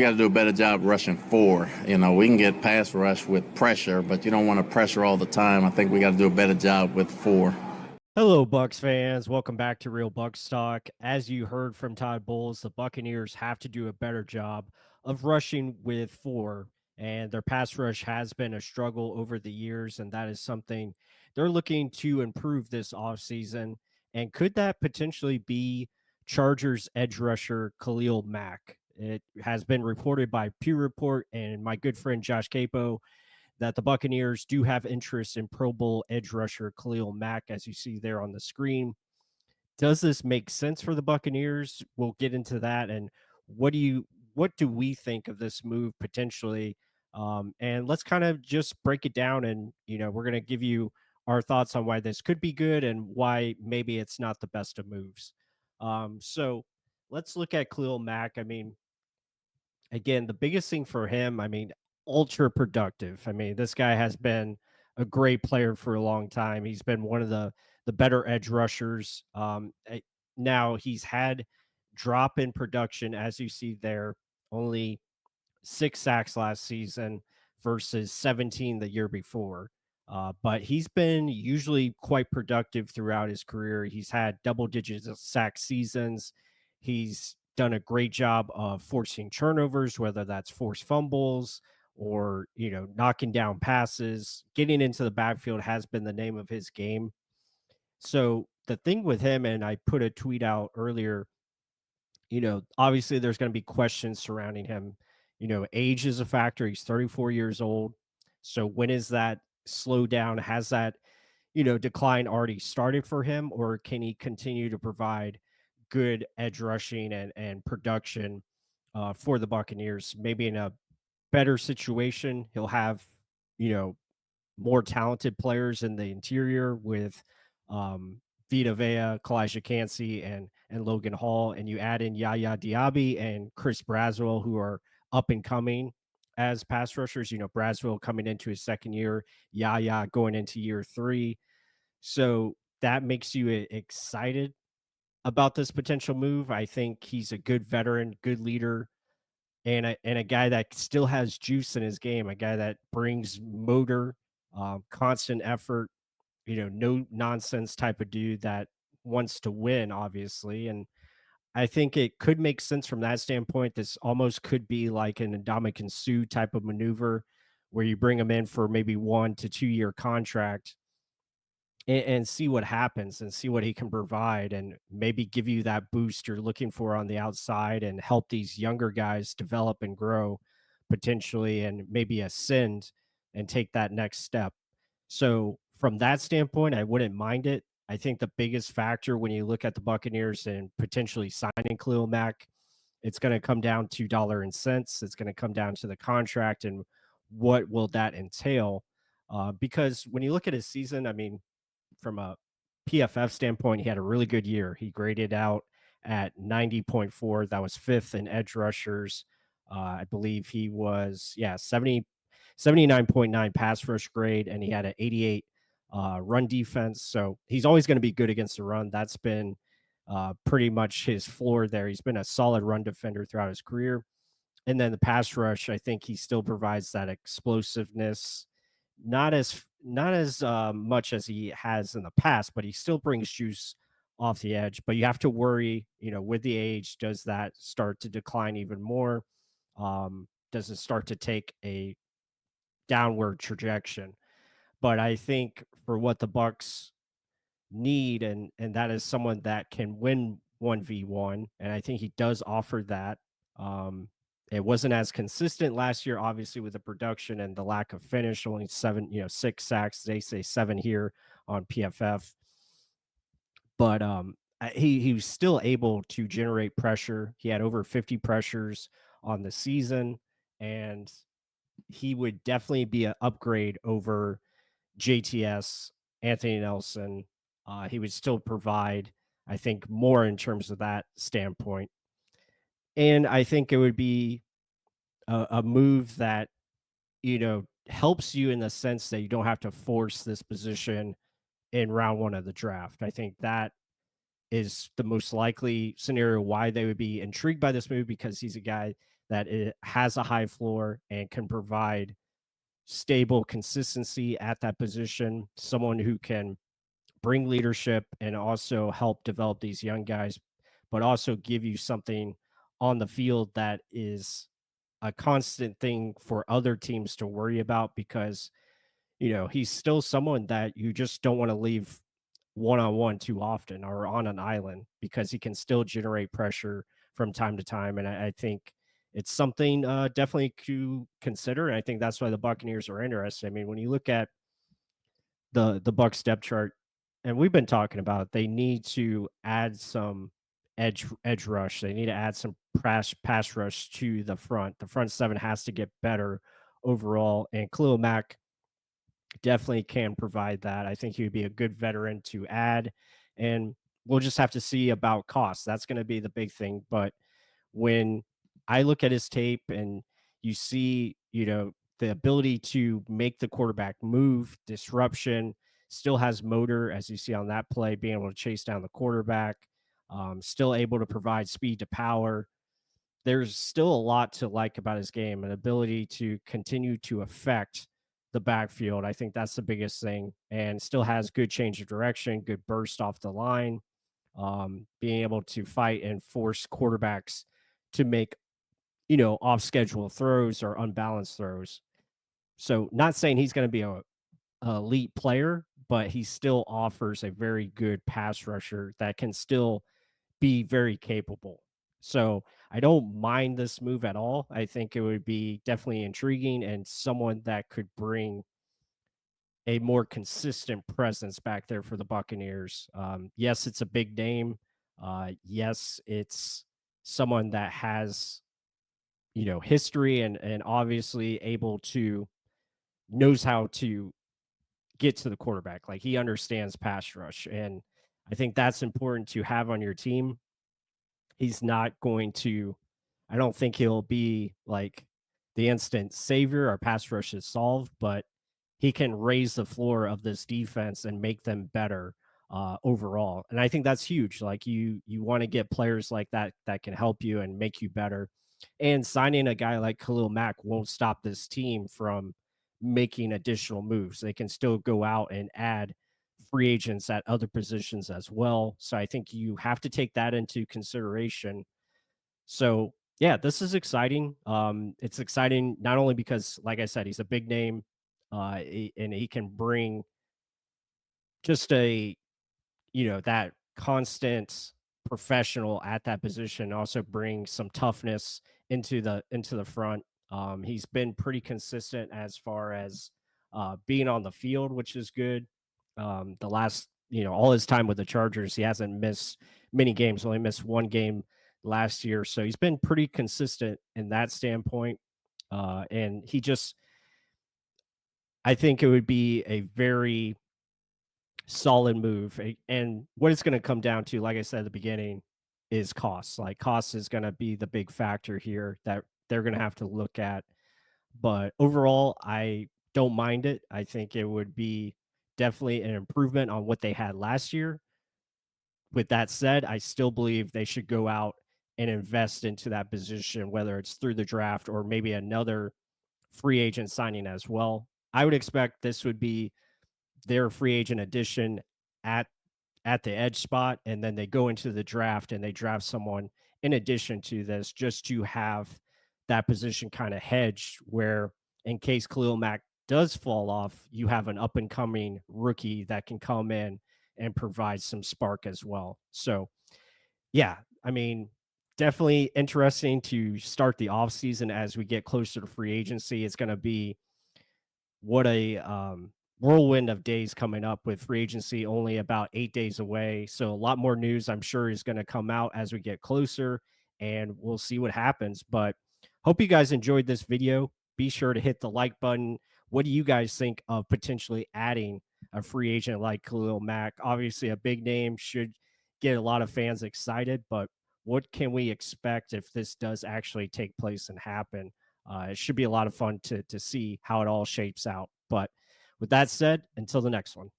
we got to do a better job rushing four. We can get pass rush with pressure, but you don't want to pressure all the time. I think we got to do a better job with four. Hello, Bucs fans. Welcome back to Real Bucs Talk. As you heard from Todd Bowles, the Buccaneers have to do a better job of rushing with four, and their pass rush has been a struggle over the years, and that is something they're looking to improve this offseason. And could that potentially be Chargers edge rusher Khalil Mack? It has been reported by Pewter Report and my good friend Josh Capo that the Buccaneers do have interest in Pro Bowl edge rusher Khalil Mack, as you see there on the screen. Does this make sense for the Buccaneers? We'll get into that. And what do we think of this move potentially? And let's kind of just break it down. And we're going to give you our thoughts on why this could be good and why maybe it's not the best of moves. So let's look at Khalil Mack. I mean, again, the biggest thing for him, I mean, ultra productive. I mean, this guy has been a great player for a long time. He's been one of the better edge rushers. Now he's had drop in production, as you see there, only 6 sacks last season versus 17 the year before. But he's been usually quite productive throughout his career. He's had double digits of sack seasons. He's done a great job of forcing turnovers, whether that's forced fumbles or, knocking down passes. Getting into the backfield has been the name of his game. So the thing with him, and I put a tweet out earlier, obviously there's going to be questions surrounding him. Age is a factor. He's 34 years old. So when is that slow down? Has that, decline already started for him, or can he continue to provide good edge rushing and production for the Buccaneers? Maybe in a better situation, he'll have, you know, more talented players in the interior with Vita Vea, Kalijah Cansey, and Logan Hall, and you add in Yaya Diaby and Chris Braswell, who are up and coming as pass rushers. Braswell coming into his second year, Yaya going into year three. So that makes you excited about this potential move. I think he's a good veteran, good leader, and a guy that still has juice in his game, a guy that brings motor, constant effort, no nonsense type of dude that wants to win, obviously. And I think it could make sense from that standpoint. This almost could be like an Ndamukong Suh type of maneuver where you bring him in for maybe 1 to 2 year contract and see what happens and see what he can provide and maybe give you that boost you're looking for on the outside and help these younger guys develop and grow potentially and maybe ascend and take that next step. So from that standpoint, I wouldn't mind it. I think the biggest factor when you look at the Buccaneers and potentially signing Khalil Mack, it's going to come down to dollar and cents. It's going to come down to the contract and what will that entail. Because when you look at his season, I mean, from a PFF standpoint, he had a really good year. He graded out at 90.4. That was fifth in edge rushers. I believe he was, 79.9 pass rush grade, and he had an 88 run defense. So he's always going to be good against the run. That's been pretty much his floor there. He's been a solid run defender throughout his career. And then the pass rush, I think he still provides that explosiveness, not as much as he has in the past, but he still brings juice off the edge. But you have to worry, with the age, does that start to decline even more? Does it start to take a downward trajectory? But I think for what the Bucs need, and that is someone that can win 1v1, and I think he does offer that. It wasn't as consistent last year, obviously, with the production and the lack of finish. Only 6 sacks. They say 7 here on PFF, but he was still able to generate pressure. He had over 50 pressures on the season, and he would definitely be an upgrade over JTS, Anthony Nelson. He would still provide, I think, more in terms of that standpoint. And I think it would be a move that, helps you in the sense that you don't have to force this position in round one of the draft. I think that is the most likely scenario why they would be intrigued by this move, because he's a guy that it has a high floor and can provide stable consistency at that position, someone who can bring leadership and also help develop these young guys, but also give you something on the field that is a constant thing for other teams to worry about because, he's still someone that you just don't want to leave one on one too often or on an island because he can still generate pressure from time to time. And I think it's something definitely to consider. And I think that's why the Buccaneers are interested. I mean, when you look at the Bucs depth chart, and we've been talking about they need to add some edge rush. They need to add some pass rush to the front. The front seven has to get better overall. And Khalil Mack definitely can provide that. I think he would be a good veteran to add. And we'll just have to see about cost. That's going to be the big thing. But when I look at his tape and you see, the ability to make the quarterback move, disruption, still has motor, as you see on that play, being able to chase down the quarterback, still able to provide speed to power. There's still a lot to like about his game, an ability to continue to affect the backfield. I think that's the biggest thing, and still has good change of direction, good burst off the line, being able to fight and force quarterbacks to make, off schedule throws or unbalanced throws. So, not saying he's going to be a elite player, but he still offers a very good pass rusher that can still be very capable. So I don't mind this move at all. I think it would be definitely intriguing and someone that could bring a more consistent presence back there for the Buccaneers. Yes, it's a big name. Yes, it's someone that has, history and obviously able to knows how to get to the quarterback. Like he understands pass rush. And I think that's important to have on your team. He's not going to, I don't think he'll be like the instant savior or pass rush is solved, but he can raise the floor of this defense and make them better overall. And I think that's huge. Like you want to get players like that that can help you and make you better. And signing a guy like Khalil Mack won't stop this team from making additional moves. They can still go out and add free agents at other positions as well. So I think you have to take that into consideration. So yeah, this is exciting. It's exciting not only because, like I said, he's a big name, and he can bring just a that constant professional at that position, also bring some toughness into the front. He's been pretty consistent as far as being on the field, which is good. The last, all his time with the Chargers, he hasn't missed many games, only missed one game last year. So he's been pretty consistent in that standpoint. And I think it would be a very solid move. And what it's going to come down to, like I said at the beginning, is costs. Like cost is going to be the big factor here that they're going to have to look at. But overall, I don't mind it. I think it would be definitely an improvement on what they had last year. With that said, I still believe they should go out and invest into that position, whether it's through the draft or maybe another free agent signing as well. I would expect this would be their free agent addition at the edge spot, and then they go into the draft and they draft someone in addition to this just to have that position kind of hedged where in case Khalil Mack does fall off, you have an up and coming rookie that can come in and provide some spark as well. So yeah, I mean, definitely interesting to start the offseason as we get closer to free agency. It's going to be what a whirlwind of days coming up with free agency only about 8 days away. So a lot more news I'm sure is going to come out as we get closer and we'll see what happens. But hope you guys enjoyed this video. Be sure to hit the like button. What do you guys think of potentially adding a free agent like Khalil Mack? Obviously a big name, should get a lot of fans excited, but what can we expect if this does actually take place and happen? It should be a lot of fun to see how it all shapes out. But with that said, until the next one.